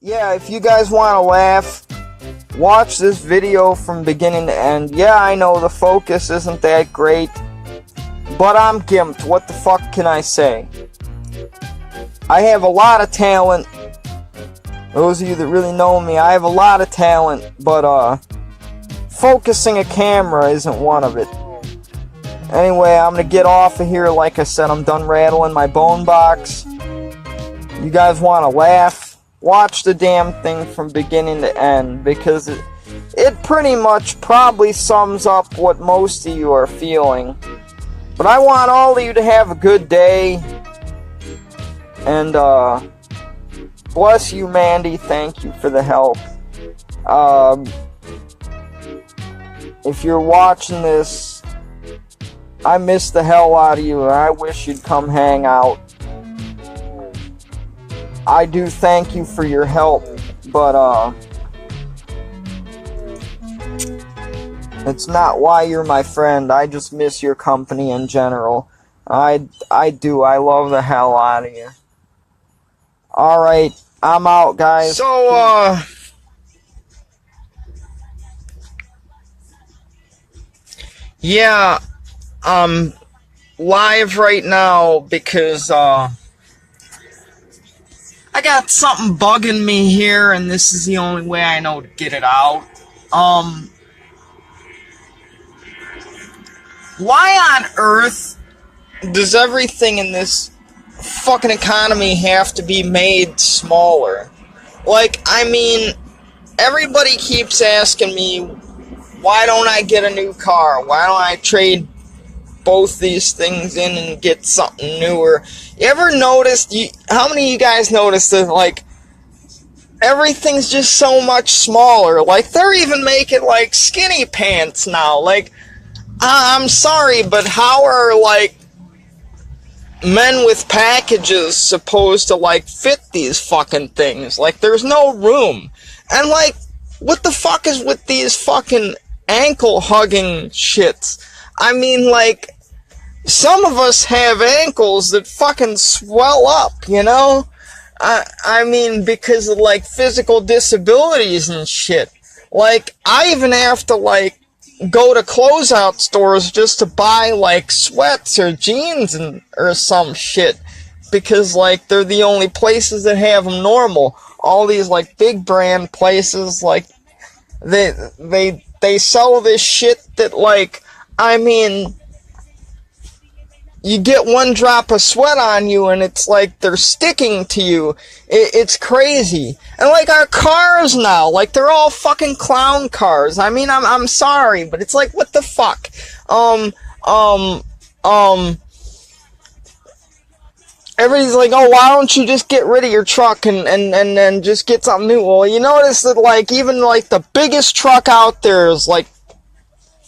Yeah, if you guys want to laugh, watch this video from beginning to end. Yeah, I know the focus isn't that great, but I'm gimped. What the fuck can I say? I have a lot of talent. Those of you that really know me, I have a lot of talent, but focusing a camera isn't one of it. Anyway, I'm gonna get off of here. Like I said, I'm done rattling my bone box. You guys want to laugh? Watch the damn thing from beginning to end, because it pretty much probably sums up what most of you are feeling. But I want all of you to have a good day. And, bless you, Mandy. Thank you for the help. If you're watching this, I miss the hell out of you, and I wish you'd come hang out. I do thank you for your help, but, it's not why you're my friend. I just miss your company in general. I do. I love the hell out of you. Alright, I'm out, guys. So, yeah, I'm live right now because, I got something bugging me here, and this is the only way I know to get it out. Why on earth does everything in this fucking economy have to be made smaller? Like, I mean, everybody keeps asking me, why don't I get a new car? Why don't I trade both these things in and get something newer? You ever noticed, how many of you guys noticed that, like, everything's just so much smaller? Like, they're even making, like, skinny pants now. Like, I'm sorry, but how are, like, men with packages supposed to, like, fit these fucking things? Like, there's no room. And, like, what the fuck is with these fucking ankle-hugging shits? I mean, like, some of us have ankles that fucking swell up, you know? I mean, because of, like, physical disabilities and shit. Like, I even have to, like, go to closeout stores just to buy, like, sweats or jeans or some shit, because, like, they're the only places that have them normal. All these, like, big brand places, like, they sell this shit that, like, I mean, you get one drop of sweat on you and it's like they're sticking to you. It's crazy. And, like, our cars now, like, they're all fucking clown cars. I mean, I'm sorry, but it's like, what the fuck? Everybody's like, oh, why don't you just get rid of your truck and just get something new? Well, you notice that, like, even, like, the biggest truck out there is, like,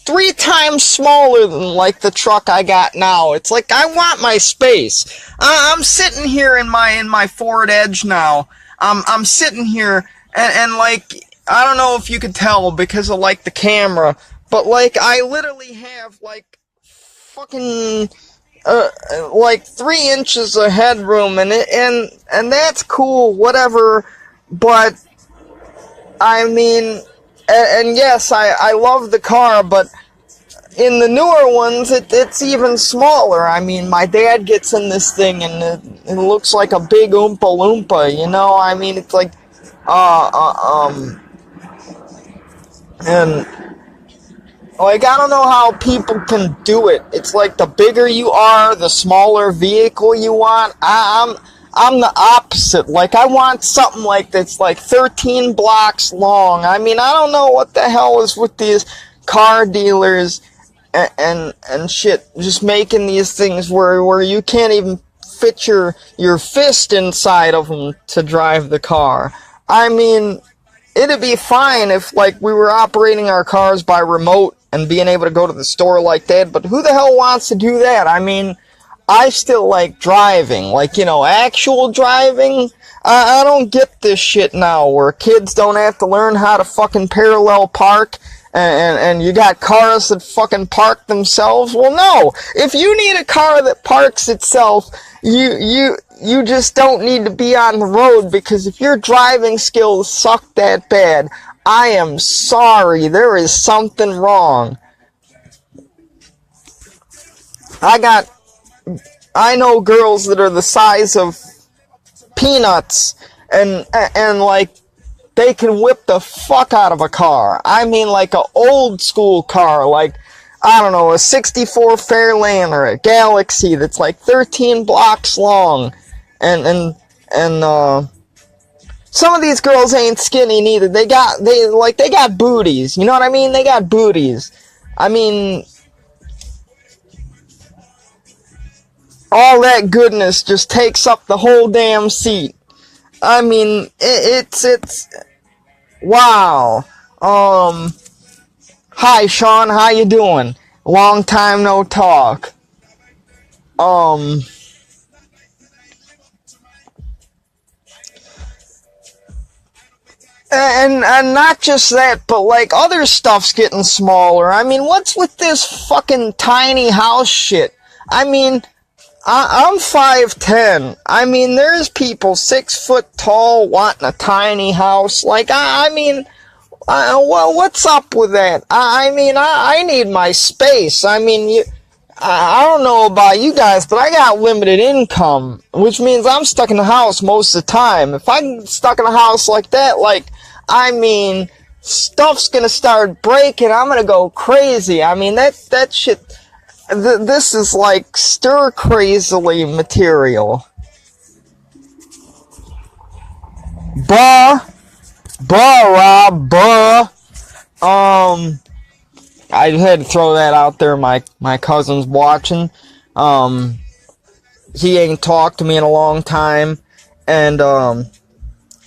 3 times smaller than, like, the truck I got now. It's like, I want my space. I'm sitting here in my Ford Edge now. I'm sitting here, and, like, I don't know if you could tell because of, like, the camera, but, like, I literally have, like, fucking, like, 3 inches of headroom, and that's cool, whatever, but, I mean, and yes, I love the car, but in the newer ones, it's even smaller. I mean, my dad gets in this thing, and it looks like a big Oompa Loompa, you know? I mean, it's like, and, like, I don't know how people can do it. It's like, the bigger you are, the smaller vehicle you want. I'm the opposite. Like, I want something like that's like 13 blocks long. I mean, I don't know what the hell is with these car dealers and shit, just making these things where you can't even fit your fist inside of them to drive the car. I mean, it'd be fine if, like, we were operating our cars by remote and being able to go to the store like that, but who the hell wants to do that? I mean, I still like driving, like, you know, actual driving. I don't get this shit now where kids don't have to learn how to fucking parallel park, and you got cars that fucking park themselves. Well, no. If you need a car that parks itself, you you just don't need to be on the road, because if your driving skills suck that bad, I am sorry, there is something wrong. I know girls that are the size of peanuts, and like, they can whip the fuck out of a car. I mean, like a old school car, like, I don't know, a 64 Fairlane or a Galaxy that's like 13 blocks long. And some of these girls ain't skinny neither. They got booties. You know what I mean? They got booties. I mean, all that goodness just takes up the whole damn seat. I mean, it's wow. Hi Sean, how you doing? Long time no talk. And not just that, but like other stuff's getting smaller. I mean, what's with this fucking tiny house shit? I mean, I'm 5'10". I mean, there's people 6 foot tall wanting a tiny house. Like, I mean, well, what's up with that? I mean, I need my space. I mean, I don't know about you guys, but I got limited income, which means I'm stuck in the house most of the time. If I'm stuck in a house like that, like, I mean, stuff's gonna start breaking. I'm gonna go crazy. I mean, that shit, this is like stir crazily material. Rob, I had to throw that out there. My cousin's watching. He ain't talked to me in a long time, and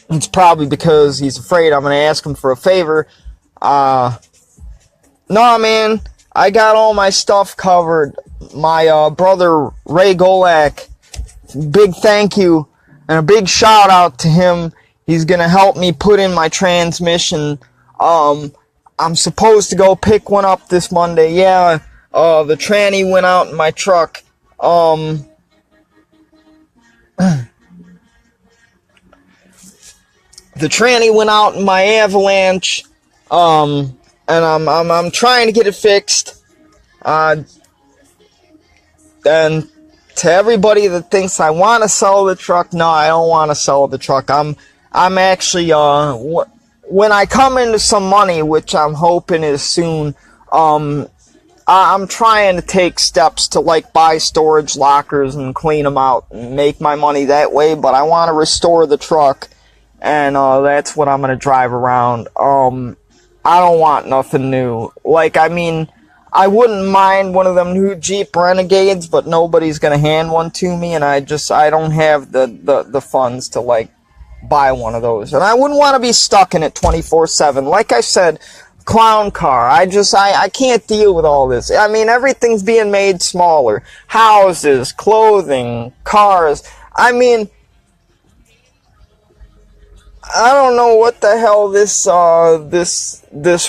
it's probably because he's afraid I'm gonna ask him for a favor. Nah, man, I got all my stuff covered. My brother Ray Golak, big thank you and a big shout out to him. He's gonna help me put in my transmission. I'm supposed to go pick one up this Monday. Yeah, the tranny went out in my truck. The tranny went out in my Avalanche. And I'm trying to get it fixed. And to everybody that thinks I want to sell the truck, no, I don't want to sell the truck. I'm actually, when I come into some money, which I'm hoping is soon, I'm trying to take steps to, like, buy storage lockers and clean them out and make my money that way, but I want to restore the truck, and, that's what I'm gonna drive around. I don't want nothing new. Like, I mean, I wouldn't mind one of them new Jeep Renegades, but nobody's gonna hand one to me, and I don't have the funds to, like, buy one of those. And I wouldn't want to be stuck in it 24/7. Like I said, clown car. I can't deal with all this. I mean, everything's being made smaller. Houses, clothing, cars. I mean, I don't know what the hell this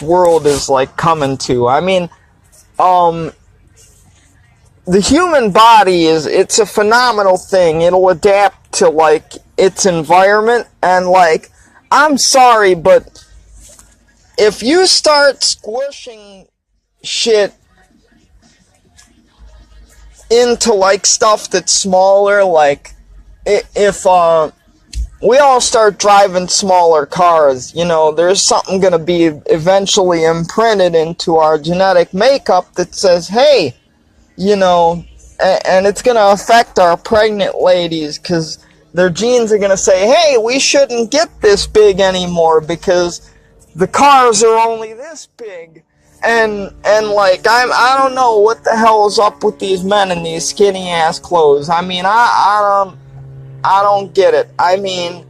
world is, like, coming to. I mean, the human body it's a phenomenal thing. It'll adapt to, like, its environment, and, like, I'm sorry, but if you start squishing shit into, like, stuff that's smaller, like, if we all start driving smaller cars, you know, there's something gonna be eventually imprinted into our genetic makeup that says, hey, you know, and it's gonna affect our pregnant ladies, because their genes are gonna say, hey, we shouldn't get this big anymore because the cars are only this big. And like, I don't know what the hell is up with these men in these skinny ass clothes. I mean, I don't get it. I mean,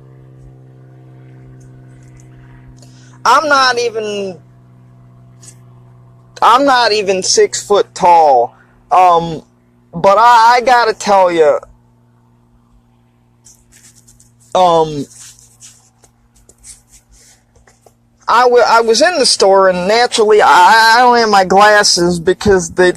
I'm not even 6 foot tall. But I gotta tell you, I was in the store, and naturally I don't have my glasses because they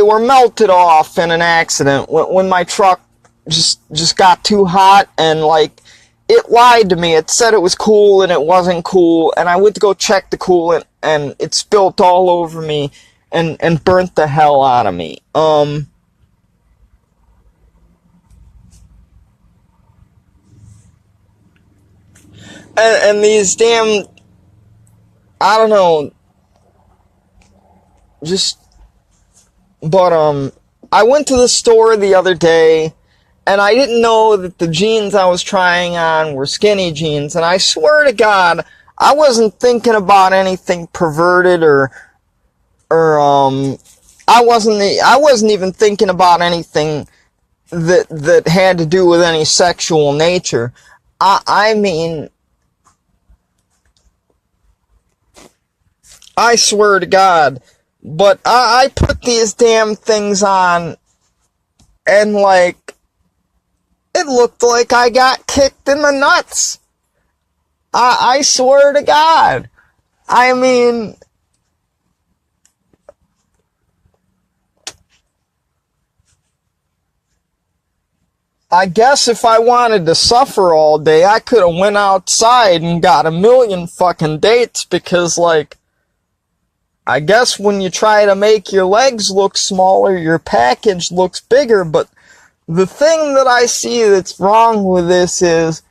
were melted off in an accident when my truck just got too hot, and like it lied to me. It said it was cool and it wasn't cool, and I went to go check the coolant and it spilt all over me and burnt the hell out of me. And these damn, I don't know, but I went to the store the other day, and I didn't know that the jeans I was trying on were skinny jeans, and I swear to God, I wasn't thinking about anything perverted or I wasn't even thinking about anything that had to do with any sexual nature. I mean, I swear to God, but I put these damn things on, and like, it looked like I got kicked in the nuts. I swear to God. I mean, I guess if I wanted to suffer all day, I could have went outside and got a million fucking dates, because like, I guess when you try to make your legs look smaller, your package looks bigger. But the thing that I see that's wrong with this is,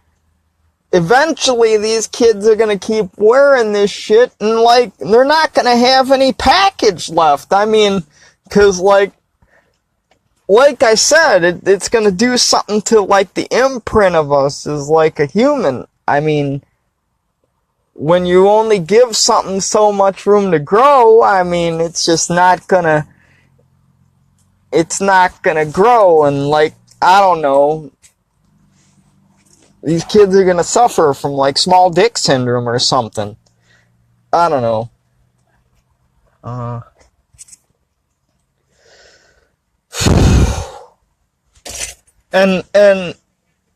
eventually these kids are gonna keep wearing this shit, and like, they're not gonna have any package left. I mean, cause like I said, it's gonna do something to like the imprint of us as like a human. I mean, when you only give something so much room to grow, I mean, it's just not gonna grow, and like, I don't know, these kids are gonna suffer from like small dick syndrome or something. I don't know. And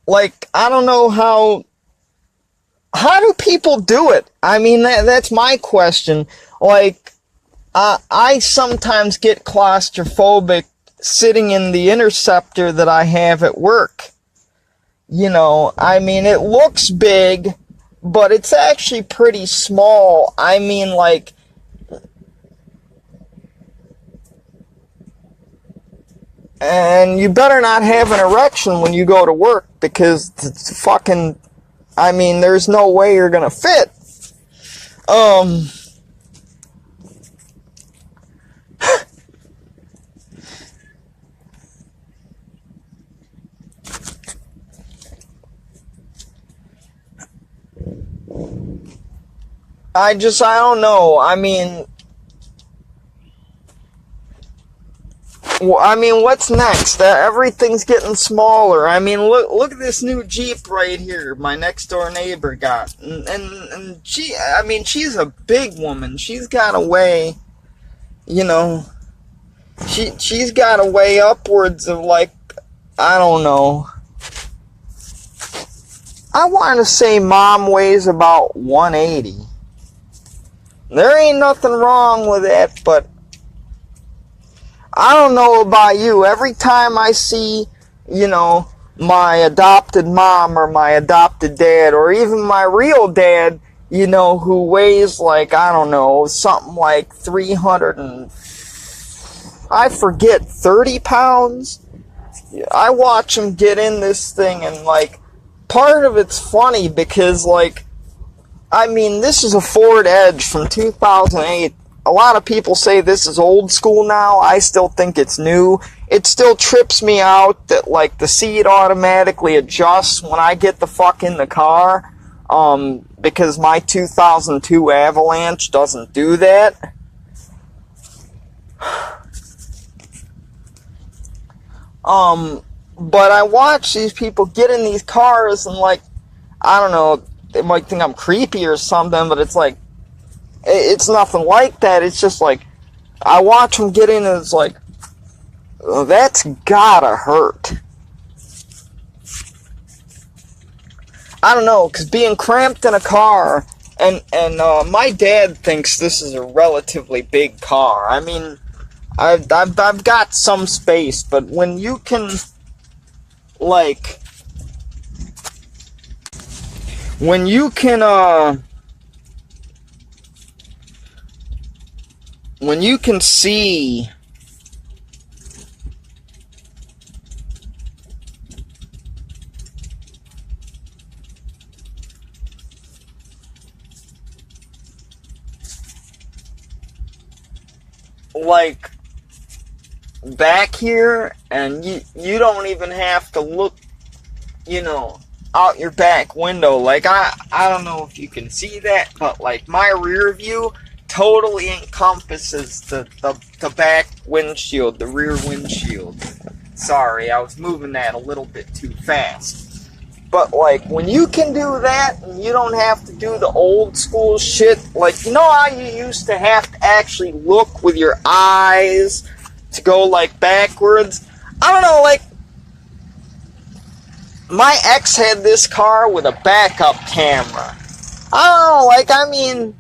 like, I don't know how do people do it? I mean, that's my question. Like, I sometimes get claustrophobic sitting in the Interceptor that I have at work. You know, I mean, it looks big, but it's actually pretty small. I mean, like, and you better not have an erection when you go to work, because it's fucking, I mean, there's no way you're gonna fit. I don't know. I mean, what's next? Everything's getting smaller. I mean, look at this new Jeep right here my next door neighbor got. And she, I mean, she's a big woman. She's got to weigh, you know, she's got to weigh upwards of like, I don't know. I want to say Mom weighs about 180. There ain't nothing wrong with that, but I don't know about you. Every time I see, you know, my adopted mom or my adopted dad, or even my real dad, you know, who weighs like, I don't know, something like 30 pounds. I watch him get in this thing, and like, part of it's funny because like, I mean, this is a Ford Edge from 2008. A lot of people say this is old school now. I still think it's new. It still trips me out that, like, the seat automatically adjusts when I get the fuck in the car, because my 2002 Avalanche doesn't do that. But I watch these people get in these cars, and, like, I don't know, they might think I'm creepy or something, but it's like, it's nothing like that. It's just like, I watch them get in, and it's like, oh, that's gotta hurt. I don't know, because being cramped in a car, and my dad thinks this is a relatively big car. I mean, I've got some space, but when you can like, when you can see like back here, and you don't even have to look, you know, out your back window. Like, I don't know if you can see that, but like my rear view totally encompasses the back windshield, the rear windshield. Sorry, I was moving that a little bit too fast. But like, when you can do that, and you don't have to do the old school shit, like, you know how you used to have to actually look with your eyes to go like backwards? I don't know, like, my ex had this car with a backup camera. I don't know, like, I mean,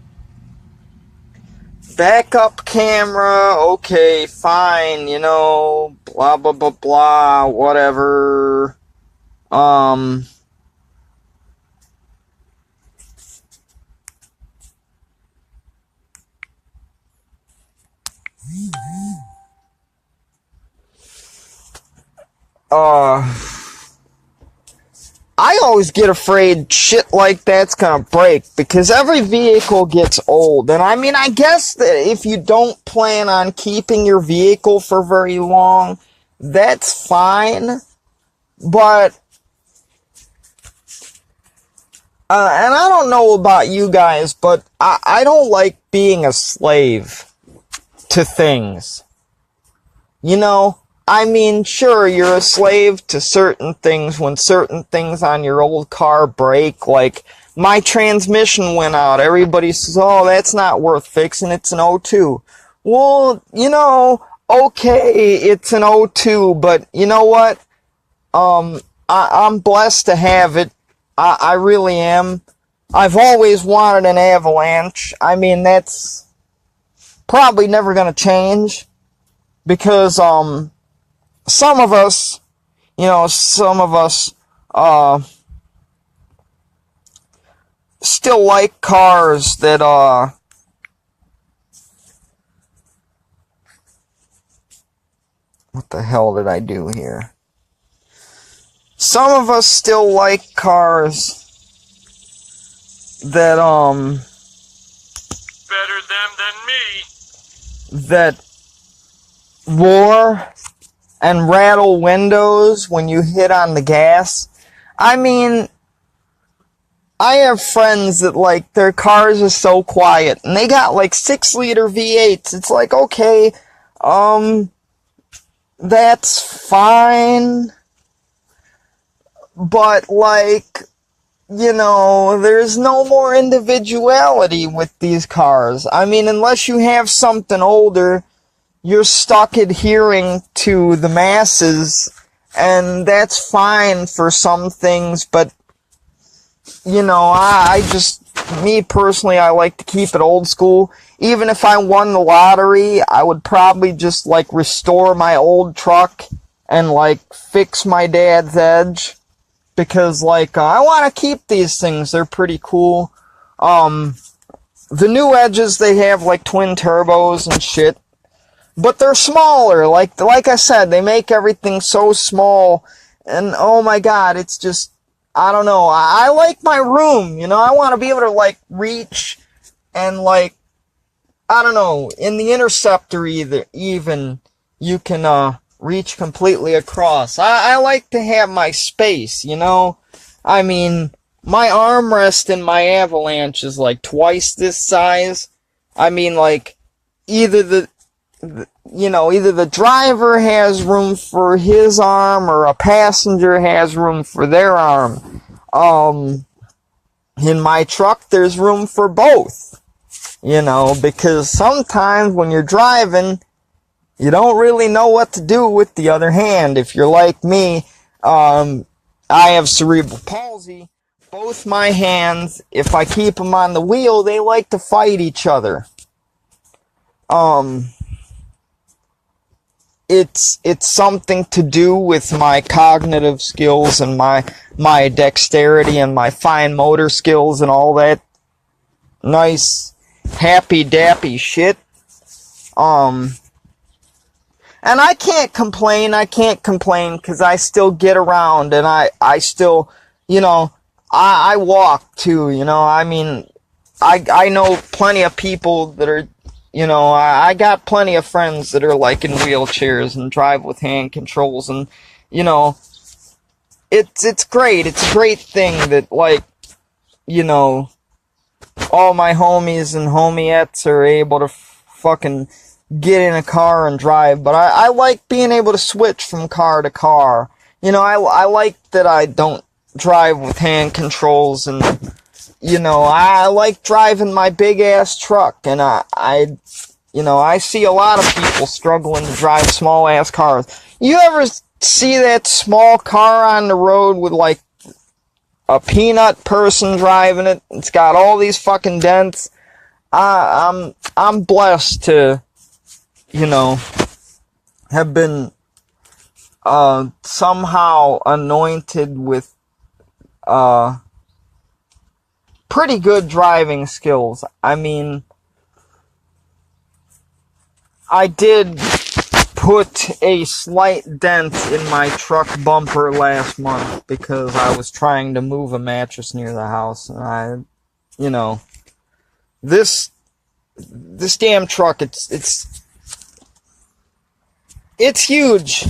backup camera, okay, fine, you know, blah, blah, blah, blah, whatever. I always get afraid shit like that's gonna break, because every vehicle gets old. And I mean, I guess that if you don't plan on keeping your vehicle for very long, that's fine. But, and I don't know about you guys, but I don't like being a slave to things. You know? I mean, sure, you're a slave to certain things when certain things on your old car break. Like, my transmission went out. Everybody says, oh, that's not worth fixing. It's an '02. Well, you know, okay, it's an '02, but you know what? I'm blessed to have it. I really am. I've always wanted an Avalanche. I mean, that's probably never gonna change, because, some of us, you know, still like cars that, what the hell did I do here? Some of us still like cars that, better them than me. that roar and rattle windows when you hit on the gas. I mean, I have friends that, like, their cars are so quiet, and they got, like, 6-liter V8s. It's like, okay, that's fine, but, like, you know, there's no more individuality with these cars. I mean, unless you have something older, you're stuck adhering to the masses, and that's fine for some things, but, you know, I just, me personally, I like to keep it old school. Even if I won the lottery, I would probably just, like, restore my old truck and, like, fix my dad's edge, because, like, I want to keep these things. They're pretty cool. The new edges, they have, like, twin turbos and shit. But they're smaller, like I said, they make everything so small, and oh my god, it's just, I don't know, I like my room, you know, I want to be able to, like, reach, and, like, I don't know, in the Interceptor even, you can, reach completely across. I like to have my space, you know, I mean, my armrest in my Avalanche is, like, twice this size. I mean, like, either the driver has room for his arm, or a passenger has room for their arm. In my truck, there's room for both. You know, because sometimes when you're driving, you don't really know what to do with the other hand. If you're like me, I have cerebral palsy. Both my hands, if I keep them on the wheel, they like to fight each other. it's something to do with my cognitive skills and my dexterity and my fine motor skills and all that nice happy dappy shit. And I can't complain because I still get around, and I still, you know, I walk too, you know. I mean, I know plenty of people that are, you know, I got plenty of friends that are like in wheelchairs and drive with hand controls, and, you know, it's great. It's a great thing that, like, you know, all my homies and homiettes are able to fucking get in a car and drive, but I like being able to switch from car to car. You know, I like that I don't drive with hand controls, and, you know, I like driving my big ass truck, and you know, I see a lot of people struggling to drive small ass cars. You ever see that small car on the road with like a peanut person driving it? It's got all these fucking dents. I'm blessed to, you know, have been somehow anointed with pretty good driving skills. I mean, I did put a slight dent in my truck bumper last month because I was trying to move a mattress near the house, and you know, this damn truck, it's huge,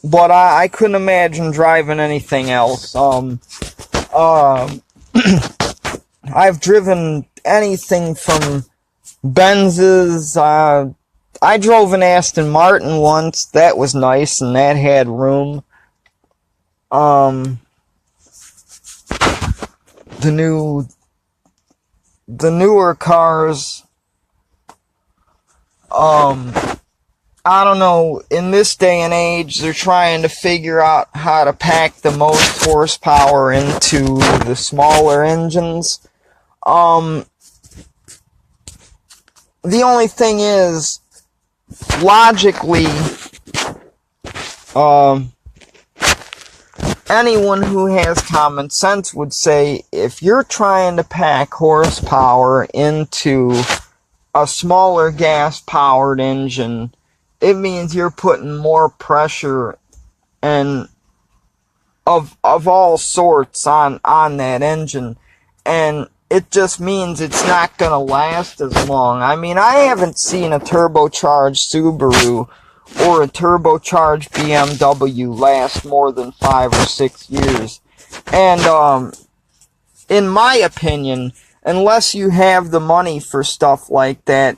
but I couldn't imagine driving anything else. I've driven anything from Benzes. I drove an Aston Martin once. That was nice, and that had room. The newer cars, I don't know, in this day and age, they're trying to figure out how to pack the most horsepower into the smaller engines. The only thing is, logically, anyone who has common sense would say, if you're trying to pack horsepower into a smaller gas-powered engine, it means you're putting more pressure and of all sorts on that engine, and it just means it's not gonna last as long. I mean, I haven't seen a turbocharged Subaru or a turbocharged BMW last more than 5 or 6 years. And in my opinion, unless you have the money for stuff like that,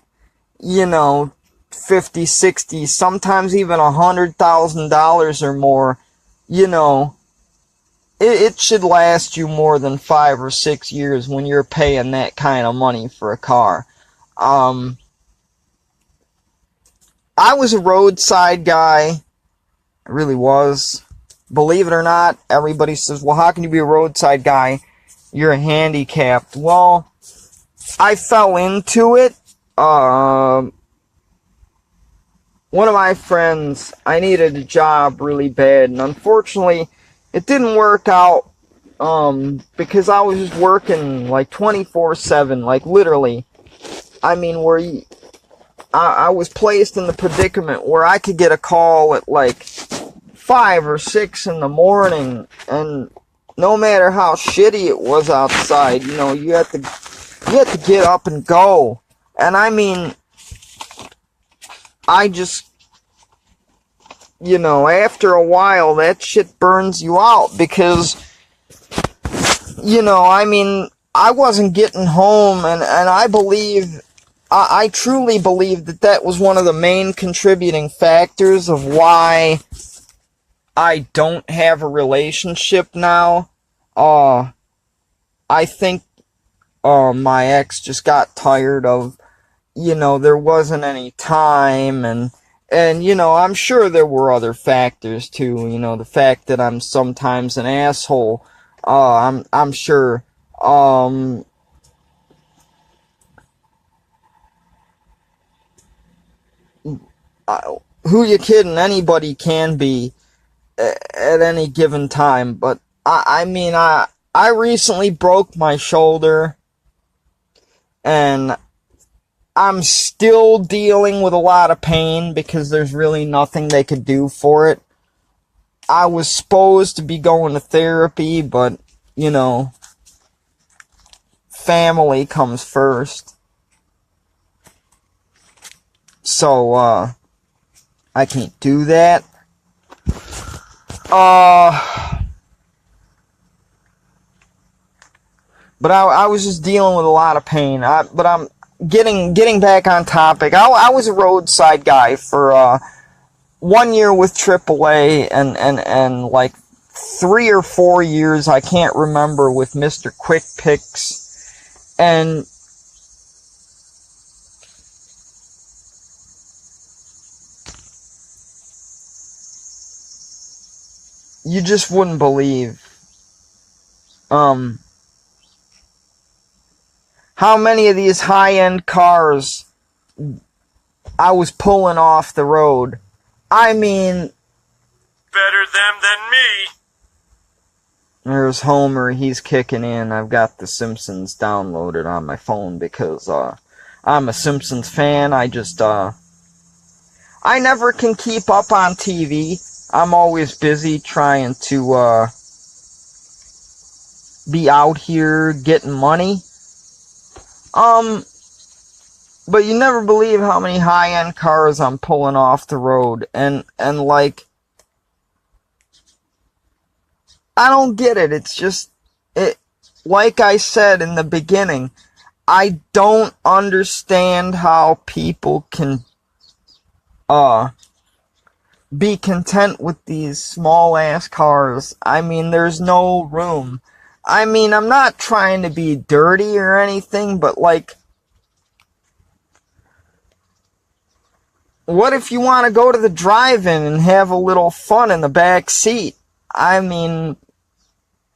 you know, 50, 60, sometimes even $100,000 or more, you know, it should last you more than 5 or 6 years when you're paying that kind of money for a car. I was a roadside guy. I really was. Believe it or not, everybody says, well, how can you be a roadside guy? You're handicapped. Well, I fell into it. One of my friends, I needed a job really bad, and unfortunately, it didn't work out, because I was just working, like, 24/7, like, literally. I mean, where I was placed in the predicament where I could get a call at, like, 5 or 6 in the morning, and no matter how shitty it was outside, you know, you had to get up and go. And I mean, I just, you know, after a while, that shit burns you out because, you know, I mean, I wasn't getting home, and I truly believe that was one of the main contributing factors of why I don't have a relationship now. I think, my ex just got tired of, you know, there wasn't any time, and, you know, I'm sure there were other factors too, you know, the fact that I'm sometimes an asshole, I'm sure, who you kidding? Anybody can be at any given time. But I mean, I recently broke my shoulder, and I'm still dealing with a lot of pain because there's really nothing they could do for it. I was supposed to be going to therapy, but, you know, family comes first. So, I can't do that. But I was just dealing with a lot of pain. But I'm getting back on topic. I was a roadside guy for 1 year with AAA and like 3 or 4 years, I can't remember, with Mr. Quick Picks. And you just wouldn't believe how many of these high-end cars I was pulling off the road. I mean, better them than me. There's Homer, he's kicking in. I've got The Simpsons downloaded on my phone because I'm a Simpsons fan. I never can keep up on TV. I'm always busy trying to be out here getting money. But you never believe how many high-end cars I'm pulling off the road. And like, I don't get it. It's just, like I said in the beginning, I don't understand how people can, be content with these small-ass cars. I mean, there's no room. I mean, I'm not trying to be dirty or anything, but like, what if you want to go to the drive-in and have a little fun in the back seat? I mean,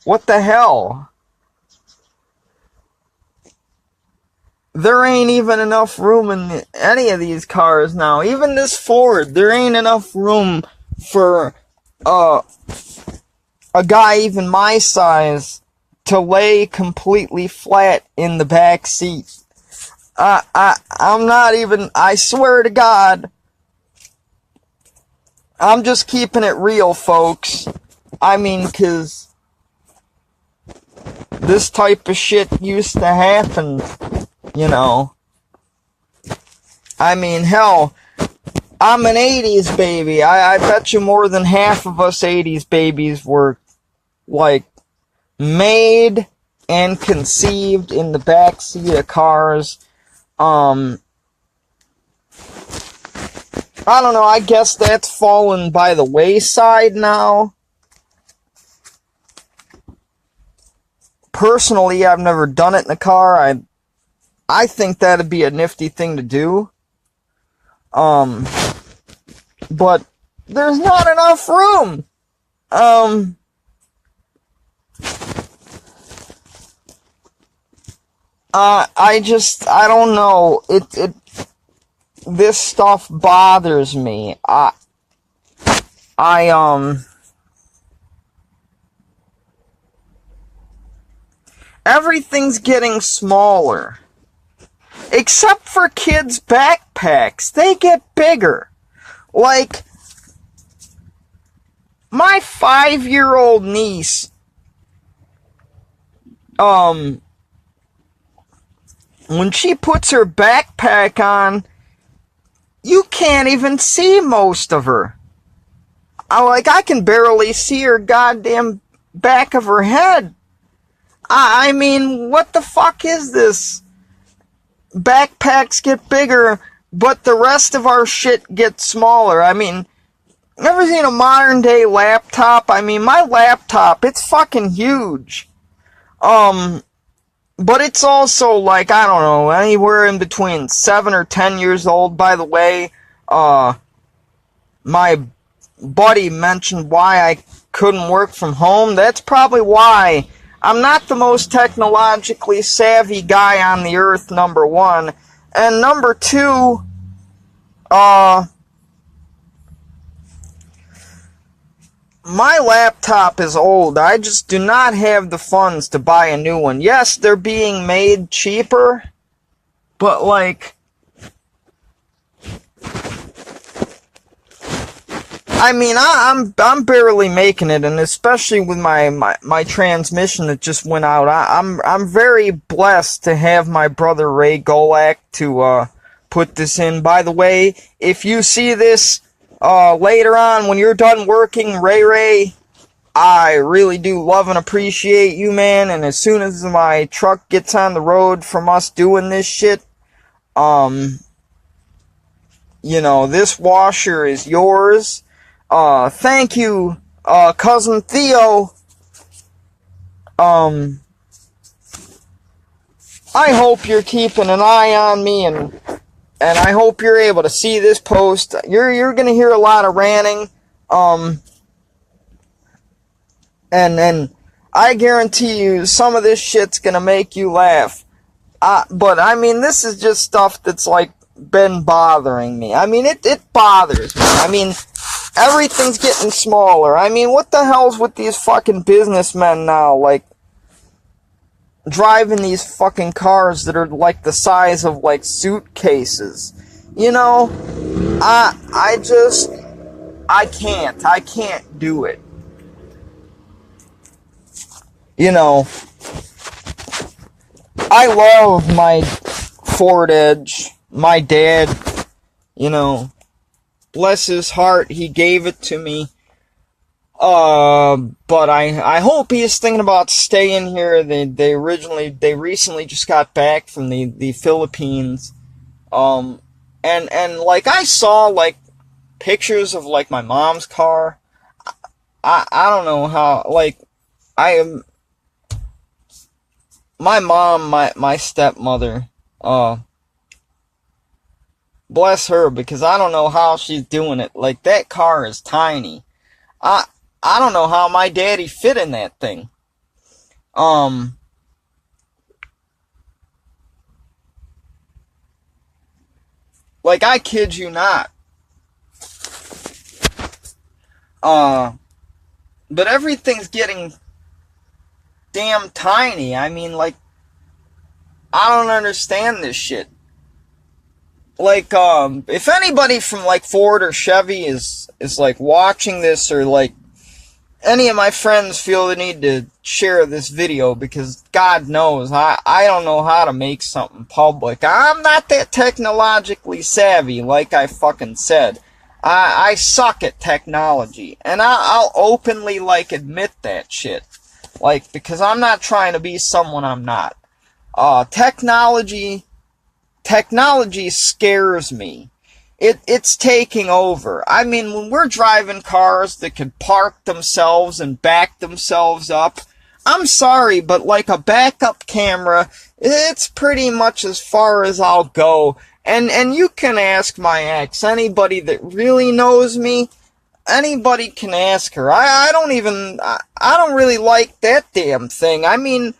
what the hell? There ain't even enough room in any of these cars now. Even this Ford, there ain't enough room for a guy even my size to lay completely flat in the back seat. I'm not even, I swear to God, I'm just keeping it real, folks. I mean, 'cause this type of shit used to happen, you know. I mean, hell, I'm an 80s baby. I bet you more than half of us 80s babies were, like, made and conceived in the backseat of cars. I don't know, I guess that's fallen by the wayside now. Personally, I've never done it in a car. I think that'd be a nifty thing to do. But there's not enough room. I don't know. This stuff bothers me. Everything's getting smaller. Except for kids' backpacks. They get bigger. Like, my 5-year-old niece, when she puts her backpack on, you can't even see most of her. I can barely see her goddamn back of her head. I mean, what the fuck is this? Backpacks get bigger, but the rest of our shit gets smaller. I mean, ever seen a modern day laptop? I mean, my laptop, it's fucking huge. But it's also, like, I don't know, anywhere in between 7 or 10 years old. By the way, my buddy mentioned why I couldn't work from home. That's probably why. I'm not the most technologically savvy guy on the earth, number one. And number two, my laptop is old. I just do not have the funds to buy a new one. Yes, they're being made cheaper, but like, I mean, I'm barely making it, and especially with my transmission that just went out. I'm very blessed to have my brother Ray Golak to put this in. By the way, if you see this later on when you're done working, Ray, I really do love and appreciate you, man. And as soon as my truck gets on the road from us doing this shit, you know, this washer is yours. Thank you, Cousin Theo. I hope you're keeping an eye on me, and I hope you're able to see this post. You're gonna hear a lot of ranting, and I guarantee you some of this shit's gonna make you laugh. But I mean, this is just stuff that's like been bothering me. I mean, it bothers me. I mean, everything's getting smaller. I mean, what the hell's with these fucking businessmen now? Like, driving these fucking cars that are like the size of like suitcases. You know, I can't do it. You know, I love my Ford Edge. My dad, you know, bless his heart, he gave it to me. But I hope he is thinking about staying here. They recently just got back from the Philippines. And like, I saw like pictures of like my mom's car. I don't know how, like, my mom, my stepmother, bless her, because I don't know how she's doing it. Like, that car is tiny. I don't know how my daddy fit in that thing. Like, I kid you not. But everything's getting damn tiny. I mean, like, I don't understand this shit. Like, if anybody from, like, Ford or Chevy is like, watching this, or, like, any of my friends feel the need to share this video, because God knows, I don't know how to make something public. I'm not that technologically savvy, like I fucking said. I suck at technology, and I'll openly, like, admit that shit. Like, because I'm not trying to be someone I'm not. Technology scares me. It's taking over. I mean, when we're driving cars that can park themselves and back themselves up, I'm sorry, but like a backup camera, it's pretty much as far as I'll go. And you can ask my ex, anybody that really knows me, anybody can ask her. I don't really like that damn thing. I mean,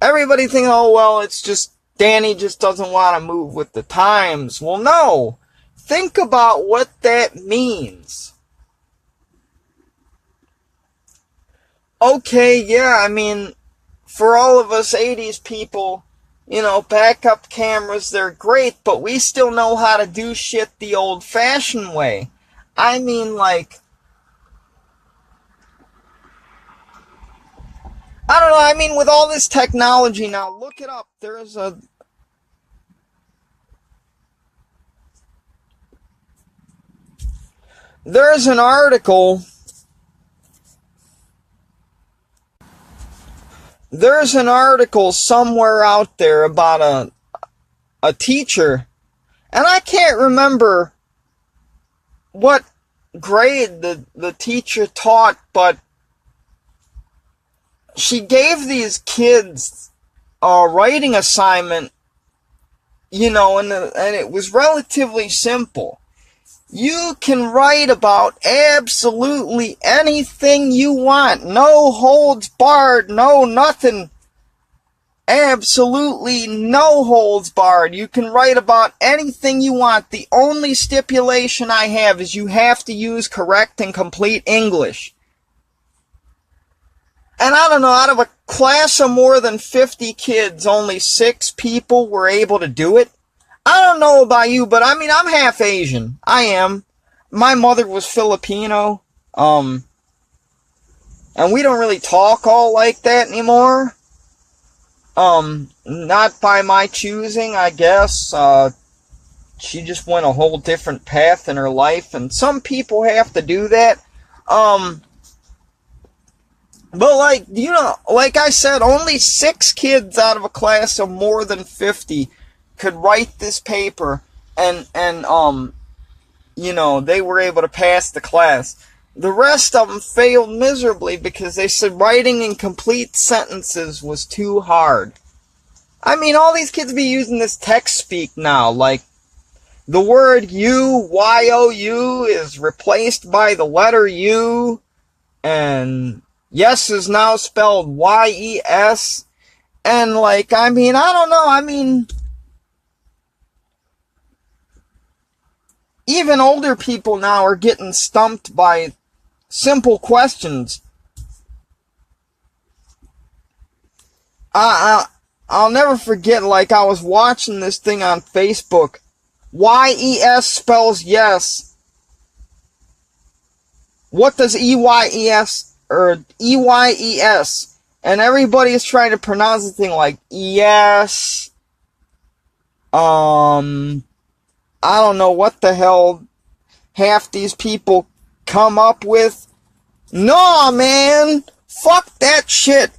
everybody think, oh, well, it's just, Danny just doesn't want to move with the times. Well, no. Think about what that means. Okay, yeah, I mean, for all of us 80s people, you know, backup cameras, they're great, but we still know how to do shit the old-fashioned way. I mean, like, I don't know, I mean, with all this technology now, look it up. There's an article. There's an article somewhere out there about a teacher, and I can't remember what grade the teacher taught, but she gave these kids a writing assignment, you know, and it was relatively simple. You can write about absolutely anything you want. No holds barred, no nothing. absolutely no holds barred. You can write about anything you want. The only stipulation I have is you have to use correct and complete English. And I don't know, out of a class of more than 50 kids, only 6 people were able to do it. I don't know about you, but I mean, I'm half Asian. I am. My mother was Filipino. And we don't really talk all like that anymore. Not by my choosing, I guess. She just went a whole different path in her life, and some people have to do that. But like, you know, like I said, only 6 kids out of a class of more than 50 could write this paper, and you know, they were able to pass the class. The rest of them failed miserably because they said writing incomplete sentences was too hard. I mean, all these kids be using this text speak now, like, the word you, Y-O-U, is replaced by the letter U, and yes is now spelled Y-E-S, and like, I mean, I don't know, I mean, even older people now are getting stumped by simple questions. I'll never forget, like, I was watching this thing on Facebook. Y-E-S spells yes. What does E-Y-E-S, or E-Y-E-S? And everybody is trying to pronounce the thing like, yes. I don't know what the hell half these people come up with. No, man! Fuck that shit!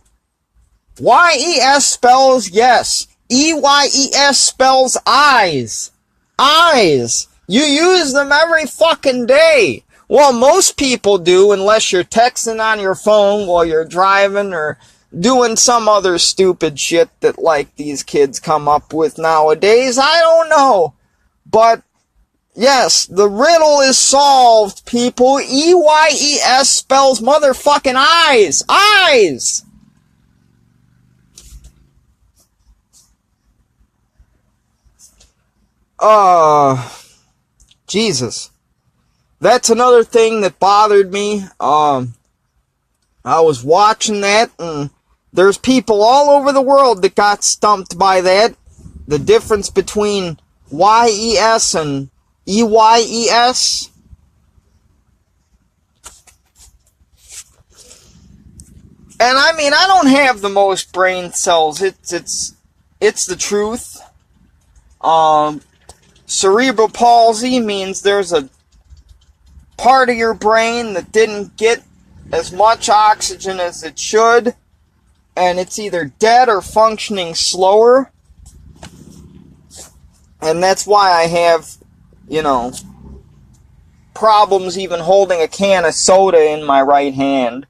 Y-E-S spells yes. E-Y-E-S spells eyes. Eyes! You use them every fucking day. Well, most people do, unless you're texting on your phone while you're driving or doing some other stupid shit that, like, these kids come up with nowadays. I don't know. But yes, the riddle is solved, people. E-Y-E-S spells motherfucking eyes. Eyes! Jesus. That's another thing that bothered me. I was watching that, and there's people all over the world that got stumped by that. The difference between Y-E-S and E-Y-E-S. And I mean, I don't have the most brain cells. It's the truth. Cerebral palsy means there's a part of your brain that didn't get as much oxygen as it should, and it's either dead or functioning slower. And that's why I have, you know, problems even holding a can of soda in my right hand.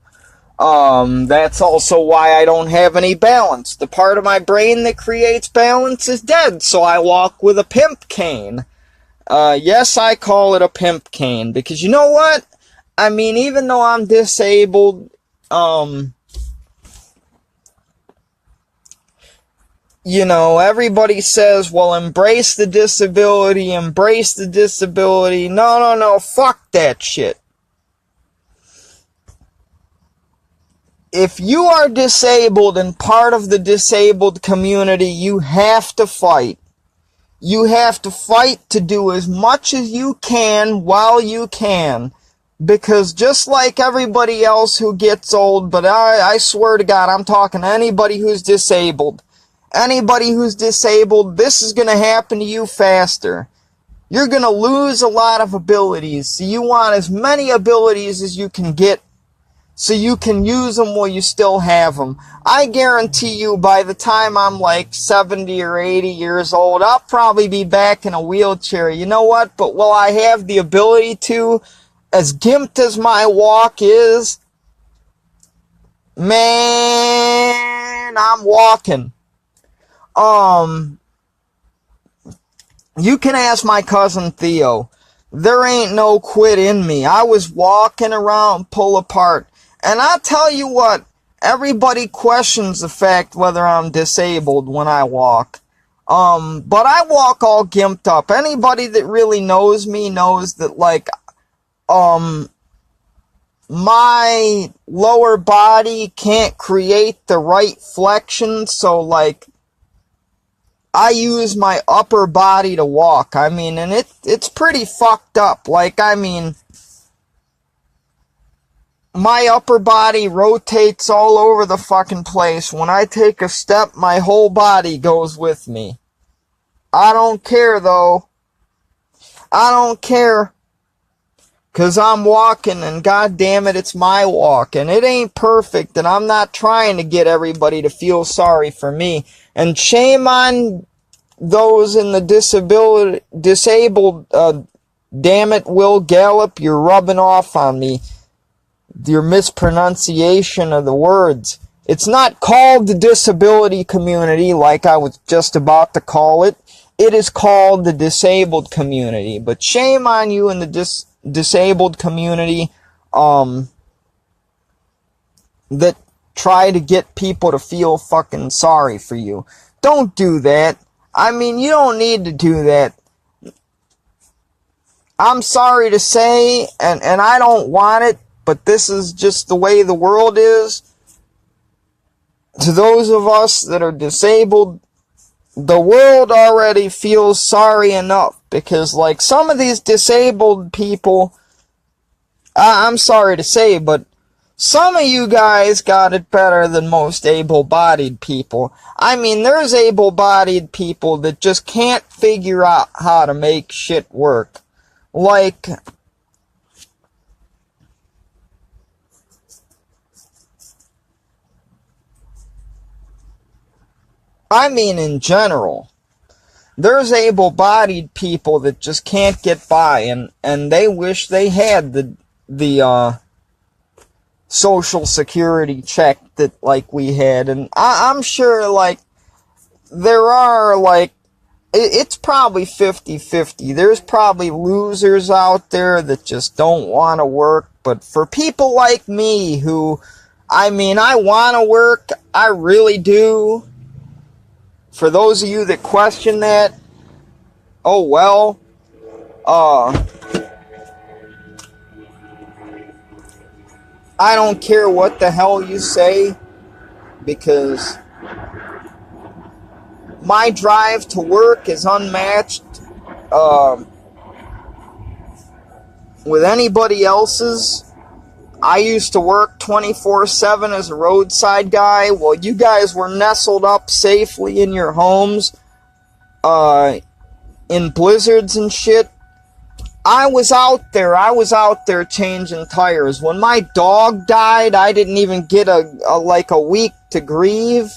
That's also why I don't have any balance. The part of my brain that creates balance is dead, so I walk with a pimp cane. Yes, I call it a pimp cane, because you know what? I mean, even though I'm disabled, you know, everybody says, well, embrace the disability, embrace the disability. No, fuck that shit. If you are disabled and part of the disabled community, you have to fight. You have to fight to do as much as you can while you can. Because just like everybody else who gets old, but I swear to God, I'm talking to anybody who's disabled. Anybody who's disabled, this is going to happen to you faster. You're going to lose a lot of abilities. So you want as many abilities as you can get, so you can use them while you still have them. I guarantee you by the time I'm like 70 or 80 years old, I'll probably be back in a wheelchair. You know what? But will I have the ability to, as gimped as my walk is? Man, I'm walking. You can ask my cousin Theo. There ain't no quit in me. I was walking around pull apart. And I'll tell you what, everybody questions the fact whether I'm disabled when I walk. But I walk all gimped up. Anybody that really knows me knows that, like, my lower body can't create the right flexion, so, like, I use my upper body to walk. I mean, and it's pretty fucked up. Like, I mean, my upper body rotates all over the fucking place. When I take a step, my whole body goes with me. I don't care, though. I don't care. 'Cause I'm walking, and goddamn it, it's my walk. And it ain't perfect, and I'm not trying to get everybody to feel sorry for me. And shame on those in the disabled, damn it, Will Gallup, you're rubbing off on me. Your mispronunciation of the words. It's not called the disability community like I was just about to call it. It is called the disabled community. But shame on you in the disabled community that try to get people to feel fucking sorry for you. Don't do that. I mean, you don't need to do that. I'm sorry to say, and I don't want it, but this is just the way the world is. To those of us that are disabled, the world already feels sorry enough. Because, like, some of these disabled people, I'm sorry to say, but some of you guys got it better than most able-bodied people. I mean, there's able-bodied people that just can't figure out how to make shit work. Like, I mean in general. There's able-bodied people that just can't get by, and they wish they had the Social Security check that, like, we had. And I'm sure, like, there are, like, it's probably 50-50. There's probably losers out there that just don't want to work. But for people like me who, I mean, I want to work, I really do. For those of you that question that, oh well, I don't care what the hell you say, because my drive to work is unmatched with anybody else's. I used to work 24/7 as a roadside guy while you guys were nestled up safely in your homes in blizzards and shit. I was out there changing tires. When my dog died, I didn't even get like a week to grieve.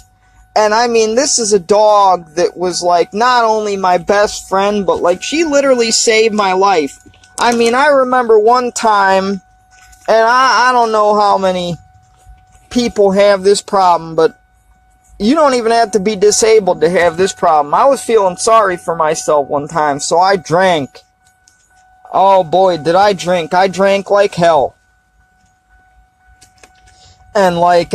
And I mean, this is a dog that was, like, not only my best friend, but, like, she literally saved my life. I mean, I remember one time, and I don't know how many people have this problem, but you don't even have to be disabled to have this problem. I was feeling sorry for myself one time, so I drank. Oh boy, did I drink. I drank like hell. And, like,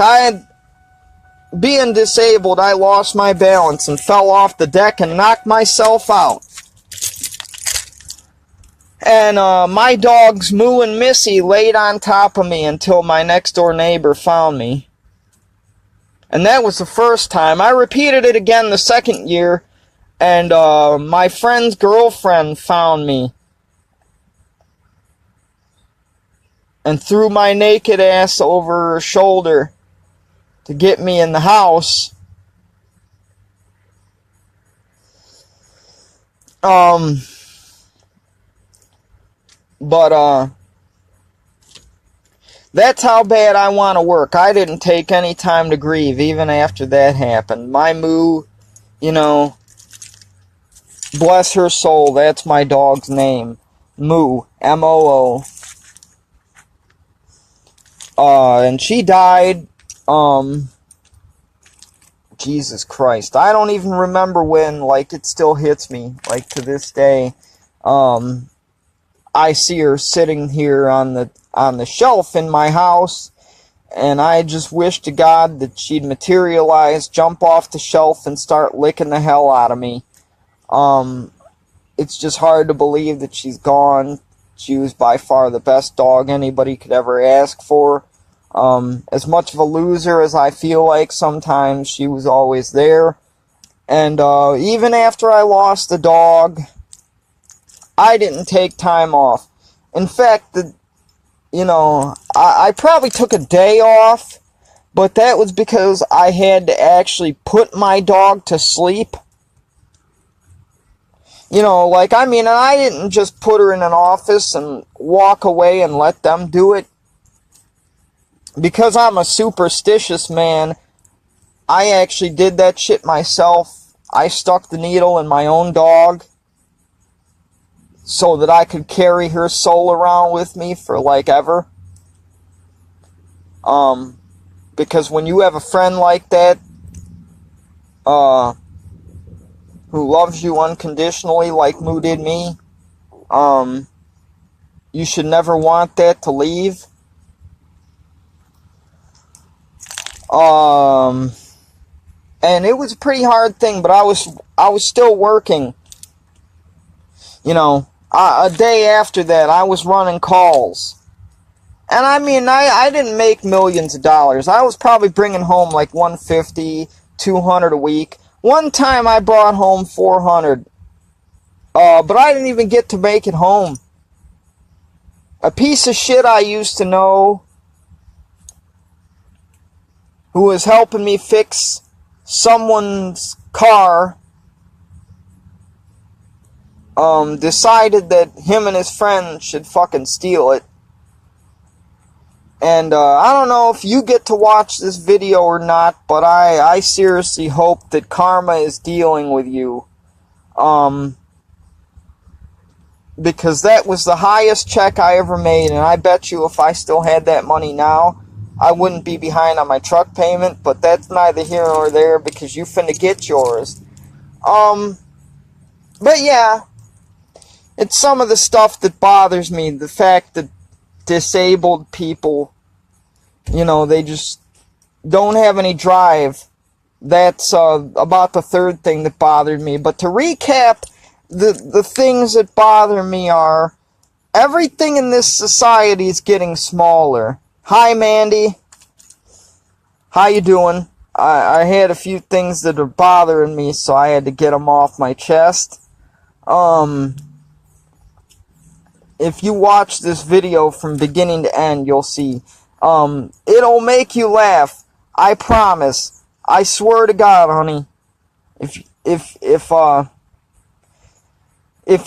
being disabled, I lost my balance and fell off the deck and knocked myself out. And my dogs Moo and Missy laid on top of me until my next door neighbor found me. And that was the first time. I repeated it again the second year, and my friend's girlfriend found me and threw my naked ass over her shoulder to get me in the house. But that's how bad I want to work. I didn't take any time to grieve even after that happened. My Moo, you know, bless her soul, that's my dog's name. Moo, M-O-O. And she died, Jesus Christ. I don't even remember when, like, it still hits me, like, to this day. I see her sitting here on the shelf in my house, And I just wish to God that she'd materialize, jump off the shelf, and start licking the hell out of me. It's just hard to believe that she's gone. She was by far the best dog anybody could ever ask for. As much of a loser as I feel like sometimes, she was always there. And even after I lost the dog, I didn't take time off. In fact, I probably took a day off, but that was because I had to actually put my dog to sleep. And I didn't just put her in an office and walk away and let them do it. Because I'm a superstitious man, I actually did that shit myself. I stuck the needle in my own dog so that I could carry her soul around with me for like ever. Because when you have a friend like that, who loves you unconditionally like Moo did me, you should never want that to leave. And it was a pretty hard thing, but I was still working. A day after that, I was running calls. And I didn't make millions of dollars. I was probably bringing home like $150, $200 a week. One time I brought home $400. But I didn't even get to make it home. A piece of shit I used to know, who was helping me fix someone's car, decided that him and his friend should fucking steal it. And I don't know if you get to watch this video or not, but I seriously hope that karma is dealing with you. Because that was the highest check I ever made, and I bet you if I still had that money now, I wouldn't be behind on my truck payment, but that's neither here nor there because you finna get yours. But yeah, it's some of the stuff that bothers me. The fact that disabled people, they just don't have any drive. That's about the third thing that bothered me. But to recap, the things that bother me are everything in this society is getting smaller. Hi, Mandy. How you doing? I had a few things that are bothering me, so I had to get them off my chest. If you watch this video from beginning to end, you'll see. It'll make you laugh. I promise. I swear to God, honey. If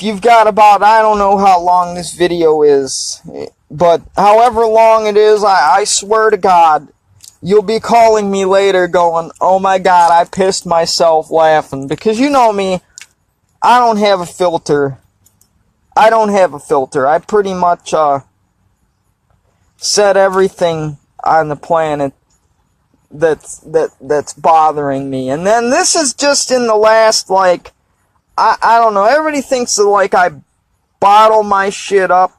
you've got about, I don't know how long this video is, but however long it is, I swear to God, you'll be calling me later going, oh my God, I pissed myself laughing. Because you know me, I don't have a filter. I don't have a filter. I pretty much said everything on the planet that's bothering me. And then this is just in the last, like, I don't know, everybody thinks that, like, I bottle my shit up.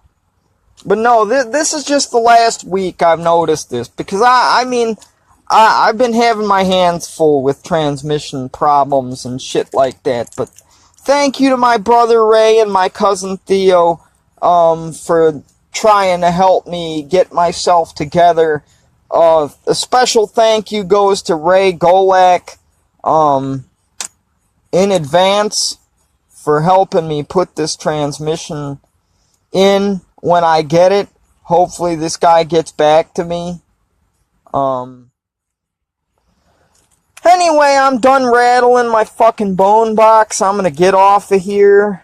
But no, this is just the last week I've noticed this. Because, I've been having my hands full with transmission problems and shit like that. But thank you to my brother Ray and my cousin Theo for trying to help me get myself together. A special thank you goes to Ray Golak in advance for helping me put this transmission in when I get it. Hopefully this guy gets back to me. Anyway, I'm done rattling my fucking bone box. I'm gonna get off of here.